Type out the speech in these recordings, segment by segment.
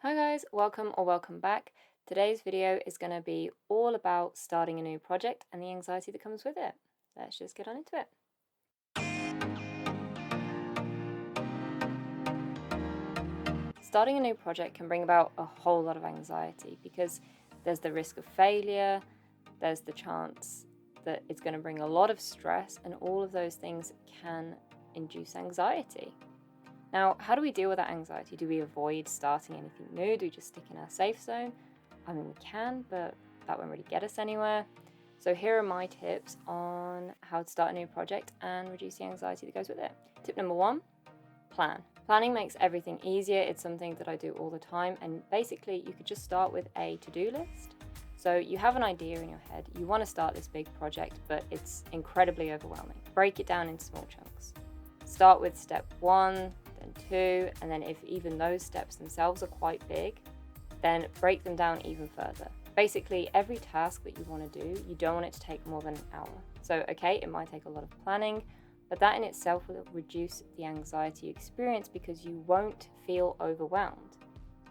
Hi guys, welcome or welcome back. Today's video is going to be all about starting a new project and the anxiety that comes with it. Let's just get on into it. Starting a new project can bring about a whole lot of anxiety because there's the risk of failure, there's the chance that it's going to bring a lot of stress, and all of those things can induce anxiety. Now, how do we deal with that anxiety? Do we avoid starting anything new? Do we just stick in our safe zone? I mean, we can, but that won't really get us anywhere. So here are my tips on how to start a new project and reduce the anxiety that goes with it. Tip number 1, plan. Planning makes everything easier. It's something that I do all the time, and basically you could just start with a to-do list. So you have an idea in your head, you want to start this big project, but it's incredibly overwhelming. Break it down into small chunks. Start with step 1, then 2, and then if even those steps themselves are quite big, then break them down even further. Basically, every task that you want to do, you don't want it to take more than an hour. So, okay, it might take a lot of planning, but that in itself will reduce the anxiety you experience because you won't feel overwhelmed.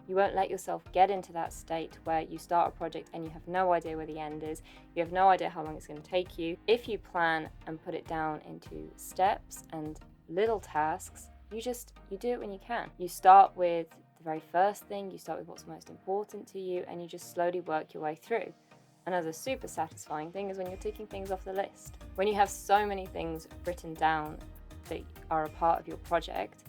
You won't let yourself get into that state where you start a project and you have no idea where the end is, you have no idea how long it's going to take you. If you plan and put it down into steps and little tasks, you do it when you can. You start with the very first thing, you start with what's most important to you, and you just slowly work your way through. Another super satisfying thing is when you're ticking things off the list. When you have so many things written down that are a part of your project,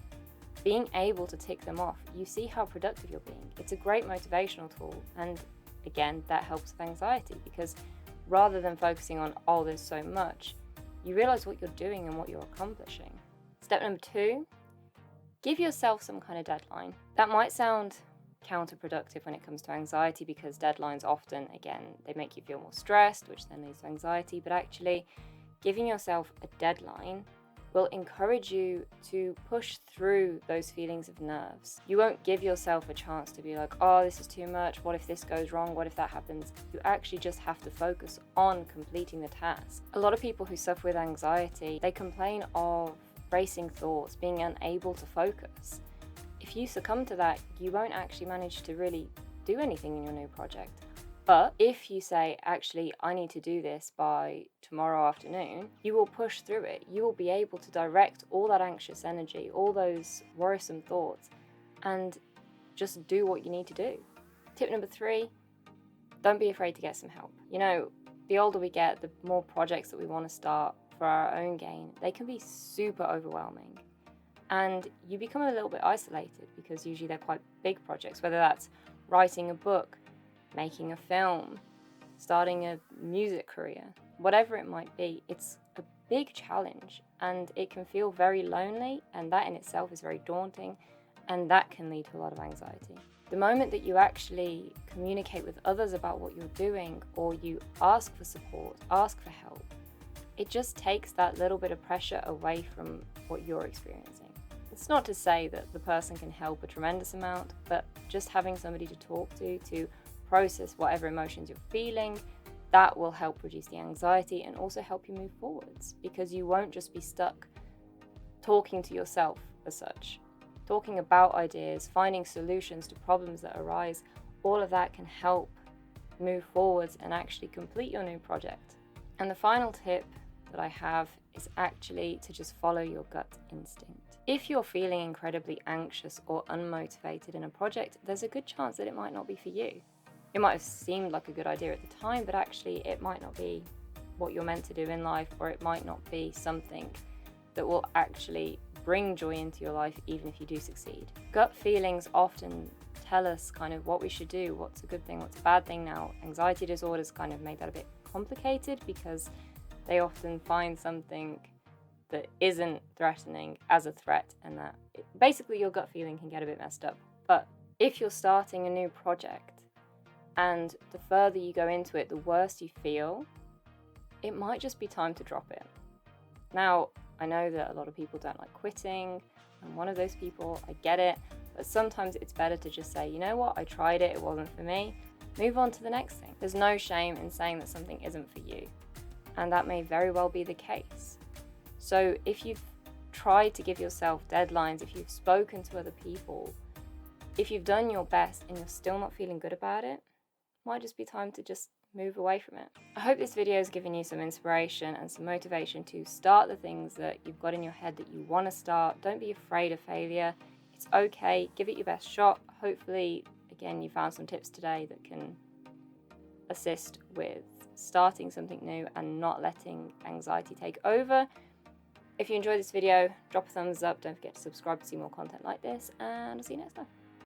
being able to tick them off, you see how productive you're being. It's a great motivational tool, and again, that helps with anxiety because rather than focusing on, oh, there's so much, you realize what you're doing and what you're accomplishing. Step number 2, give yourself some kind of deadline. That might sound counterproductive when it comes to anxiety because deadlines often, again, they make you feel more stressed, which then leads to anxiety, but actually giving yourself a deadline will encourage you to push through those feelings of nerves. You won't give yourself a chance to be like, oh, this is too much, what if this goes wrong, what if that happens? You actually just have to focus on completing the task. A lot of people who suffer with anxiety, they complain of racing thoughts, being unable to focus. If you succumb to that, you won't actually manage to really do anything in your new project. But if you say, actually, I need to do this by tomorrow afternoon, you will push through it. You will be able to direct all that anxious energy, all those worrisome thoughts, and just do what you need to do. Tip number 3, don't be afraid to get some help. You know, the older we get, the more projects that we want to start for our own gain, they can be super overwhelming. And you become a little bit isolated because usually they're quite big projects, whether that's writing a book, making a film, starting a music career, whatever it might be. It's a big challenge and it can feel very lonely, and that in itself is very daunting, and that can lead to a lot of anxiety. The moment that you actually communicate with others about what you're doing, or you ask for support, ask for help, it just takes that little bit of pressure away from what you're experiencing. It's not to say that the person can help a tremendous amount, but just having somebody to talk to process whatever emotions you're feeling, that will help reduce the anxiety and also help you move forwards, because you won't just be stuck talking to yourself as such. Talking about ideas, finding solutions to problems that arise, all of that can help move forwards and actually complete your new project. And the final tip that I have is actually to just follow your gut instinct. If you're feeling incredibly anxious or unmotivated in a project, there's a good chance that it might not be for you. It might have seemed like a good idea at the time, but actually it might not be what you're meant to do in life, or it might not be something that will actually bring joy into your life even if you do succeed. Gut feelings often tell us kind of what we should do, what's a good thing, what's a bad thing. Now, anxiety disorders kind of make that a bit complicated because they often find something that isn't threatening as a threat, and that basically your gut feeling can get a bit messed up. But if you're starting a new project and the further you go into it, the worse you feel, it might just be time to drop it. Now, I know that a lot of people don't like quitting. I'm one of those people, I get it, but sometimes it's better to just say, you know what, I tried it, it wasn't for me, move on to the next thing. There's no shame in saying that something isn't for you, and that may very well be the case. So if you've tried to give yourself deadlines, if you've spoken to other people, If you've done your best and you're still not feeling good about it, might just be time to just move away from it. I hope this video has given you some inspiration and some motivation to start the things that you've got in your head that you want to start. Don't be afraid of failure. It's okay. Give it your best shot. Hopefully, again, you found some tips today that can assist with starting something new and not letting anxiety take over. If you enjoyed this video, drop a thumbs up. Don't forget to subscribe to see more content like this, and I'll see you next time.